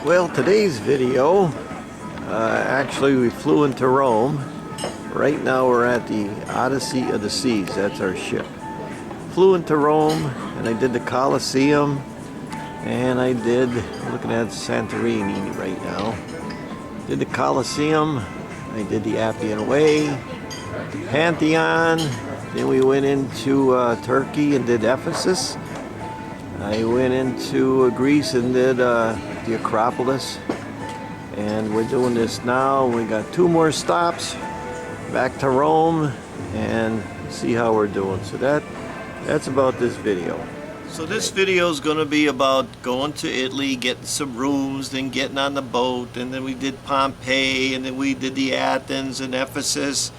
Well, today's video, actually we flew into Rome. Right now we're at the Odyssey of the Seas. That's our ship. Flew into Rome and I did the Colosseum and I did, I'm looking at Santorini right now. Did the Colosseum, I did the Appian Way, Pantheon, then we went into Turkey and did Ephesus. I went into Greece and did the Acropolis, and we're doing this now. We got 2 more stops back to Rome and see how we're doing. So that's about this video. So this video is going to be about going to Italy, getting some rooms, then getting on the boat, and then we did Pompeii, and then we did the Athens and Ephesus,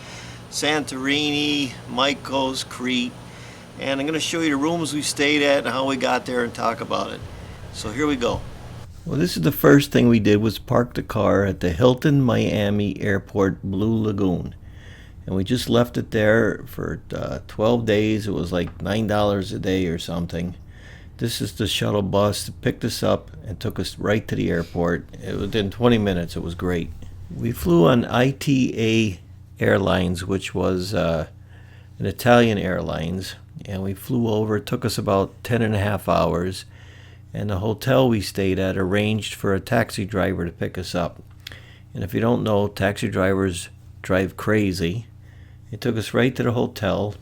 Santorini, Mykonos, Crete. And I'm going to show you the rooms we stayed at and how we got there and talk about it. So here we go. Well, this is the first thing we did, was park the car at the Hilton Miami Airport Blue Lagoon. And we just left it there for 12 days. It was like $9 a day or something. This is the shuttle bus that picked us up and took us right to the airport. Within 20 minutes, it was great. We flew on ITA Airlines, which was an Italian airlines. And we flew over. It took us about 10.5 hours. And the hotel we stayed at arranged for a taxi driver to pick us up. And if you don't know, taxi drivers drive crazy. It took us right to the hotel,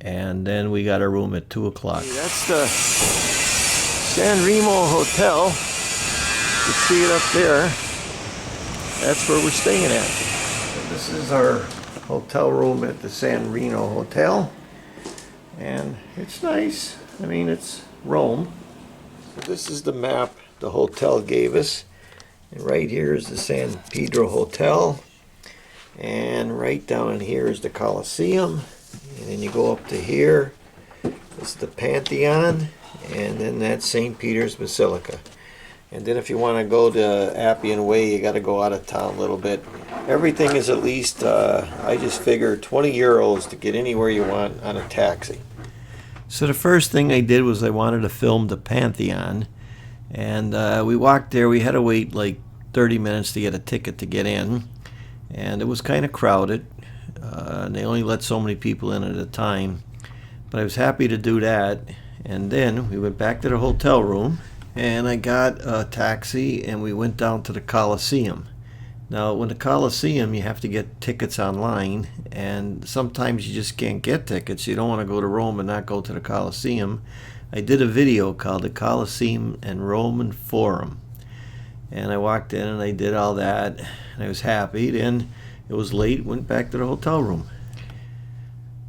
and then we got a room at 2 o'clock. That's the San Remo Hotel. You see it up there. That's where we're staying at. So this is our hotel room at the San Reno Hotel. And it's nice. I mean, it's Rome. So this is the map the hotel gave us. And right here is the San Pedro Hotel. And right down in here is the Colosseum. And then you go up to here. It's the Pantheon. And then that's St. Peter's Basilica. And then if you want to go to Appian Way, you got to go out of town a little bit. Everything is at least, I just figure 20 euros to get anywhere you want on a taxi. So the first thing I did was I wanted to film the Pantheon. And we walked there. We had to wait like 30 minutes to get a ticket to get in. And it was kind of crowded. And they only let so many people in at a time. But I was happy to do that. And then we went back to the hotel room. And I got a taxi and we went down to the Colosseum. Now, when the Colosseum, you have to get tickets online, and sometimes you just can't get tickets. You don't want to go to Rome and not go to the Colosseum. I did a video called The Colosseum and Roman Forum. And I walked in and I did all that, and I was happy. Then it was late, went back to the hotel room.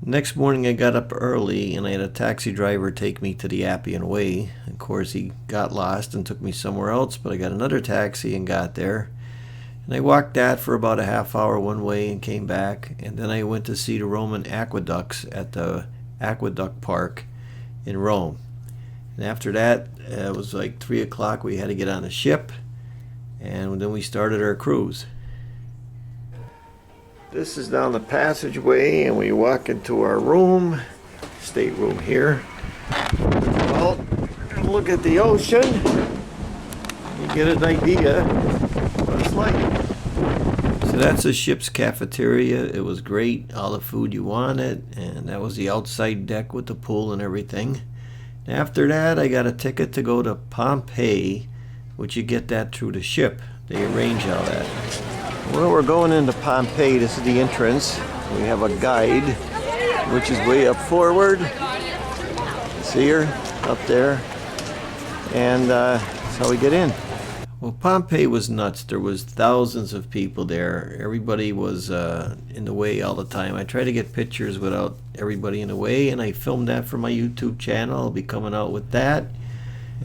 Next morning I got up early and I had a taxi driver take me to the Appian Way. Of course, he got lost and took me somewhere else, but I got another taxi and got there. And I walked that for about a half hour one way and came back. And then I went to see the Roman aqueducts at the Aqueduct Park in Rome. And after that, it was like 3 o'clock. We had to get on a ship. And then we started our cruise. This is down the passageway, and we walk into our room, stateroom here. Well, look at the ocean. You get an idea what it's like. So that's the ship's cafeteria. It was great, all the food you wanted, and that was the outside deck with the pool and everything. After that, I got a ticket to go to Pompeii, which you get that through the ship. They arrange all that. Well, we're going into Pompeii. This is the entrance. We have a guide, which is way up forward. See her up there? And that's how we get in. Well, Pompeii was nuts. There was thousands of people there. Everybody was in the way all the time. I try to get pictures without everybody in the way, and I filmed that for my YouTube channel. I'll be coming out with that.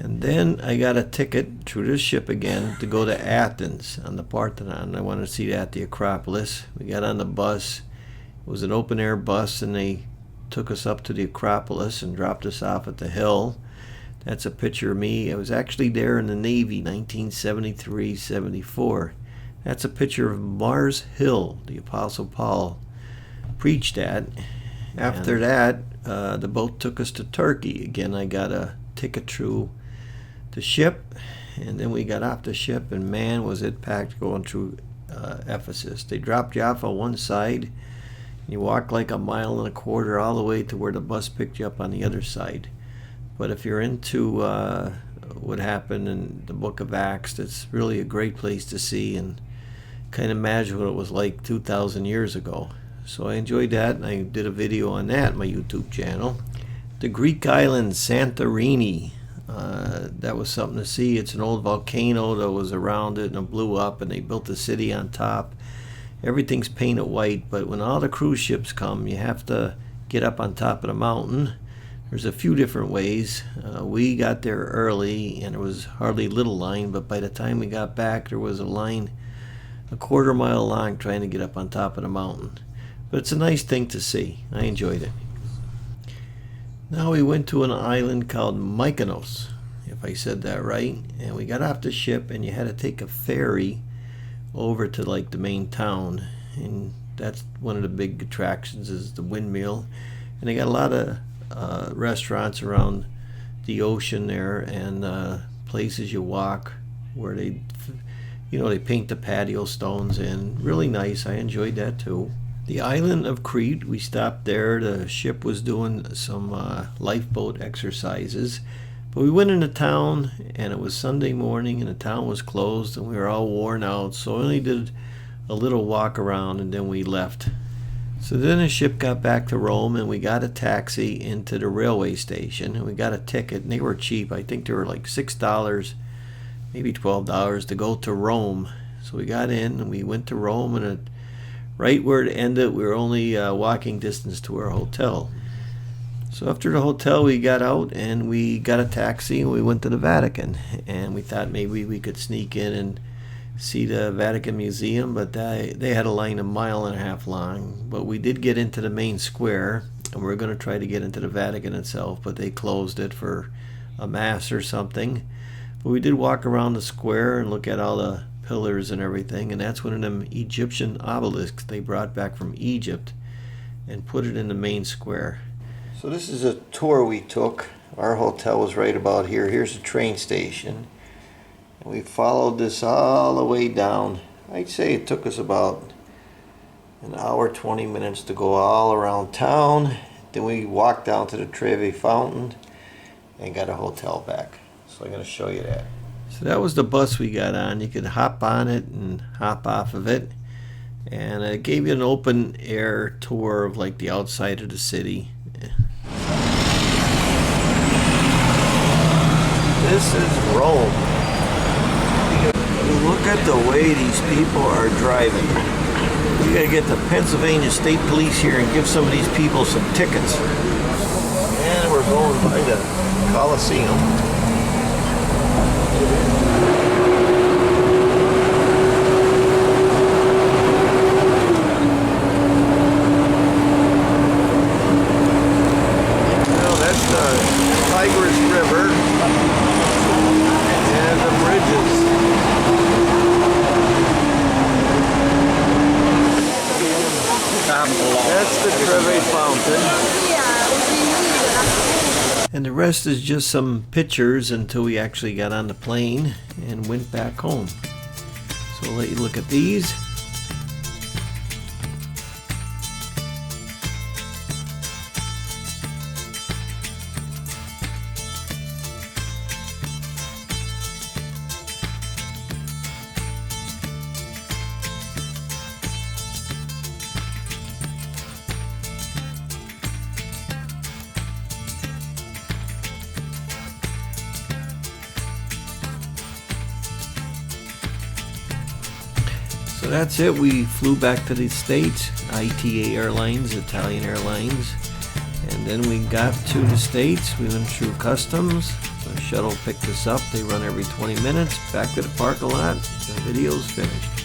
And then I got a ticket through the ship again to go to Athens on the Pantheon. I wanted to see that, the Acropolis. We got on the bus. It was an open air bus, and they took us up to the Acropolis and dropped us off at the hill. That's a picture of me. I was actually there in the Navy, 1973-74. That's a picture of Mars Hill, the Apostle Paul preached at. After that, the boat took us to Turkey. Again, I got a ticket through the ship, and then we got off the ship, and man, was it packed going through Ephesus. They dropped you off on one side. You walk like a mile and a quarter all the way to where the bus picked you up on the other side. But if you're into what happened in the book of Acts, it's really a great place to see and kind of imagine what it was like 2,000 years ago. So I enjoyed that, and I did a video on that on my YouTube channel. The Greek island Santorini, that was something to see. It's an old volcano that was around it, and it blew up, and they built a city on top. Everything's painted white, but when all the cruise ships come, you have to get up on top of the mountain. There's a few different ways. We got there early, and there was hardly a little line, but by the time we got back, there was a line a quarter-mile long trying to get up on top of the mountain. But it's a nice thing to see. I enjoyed it. Now we went to an island called Mykonos, if I said that right, and we got off the ship, and you had to take a ferry over to like the main town, and that's one of the big attractions is the windmill. And they got a lot of restaurants around the ocean there, and places you walk where they paint the patio stones in. Really nice. I enjoyed that too. The island of Crete, we stopped there. The ship was doing some lifeboat exercises, but we went into town, and it was Sunday morning, and the town was closed, and we were all worn out, so we only did a little walk around, and then we left. So then the ship got back to Rome, and we got a taxi into the railway station, and we got a ticket, and they were cheap. I think they were like $6, maybe $12 to go to Rome. So we got in, and we went to Rome, and right where it ended, we were only walking distance to our hotel. So after the hotel, we got out, and we got a taxi, and we went to the Vatican. And we thought maybe we could sneak in and see the Vatican Museum, but they had a line 1.5 miles long. But we did get into the main square, and we were going to try to get into the Vatican itself, but they closed it for a mass or something. But we did walk around the square and look at all the pillars and everything, and that's one of them Egyptian obelisks they brought back from Egypt and put it in the main square. So this is a tour we took. Our hotel was right about here. Here's the train station. And we followed this all the way down. I'd say it took us about an hour, 20 minutes to go all around town. Then we walked down to the Trevi fountain and got a hotel back. So I'm going to show you that. So that was the bus we got on. You could hop on it and hop off of it. And it gave you an open air tour of like the outside of the city. This is Rome. Look at the way these people are driving. We gotta get the Pennsylvania State Police here and give some of these people some tickets. And we're going by the Colosseum. That's the Trevi fountain. And the rest is just some pictures until we actually got on the plane and went back home. So I'll let you look at these. So that's it. We flew back to the States, ITA Airlines, Italian Airlines, and then we got to the States. We went through customs. The shuttle picked us up. They run every 20 minutes. Back to the parking lot. The video's finished.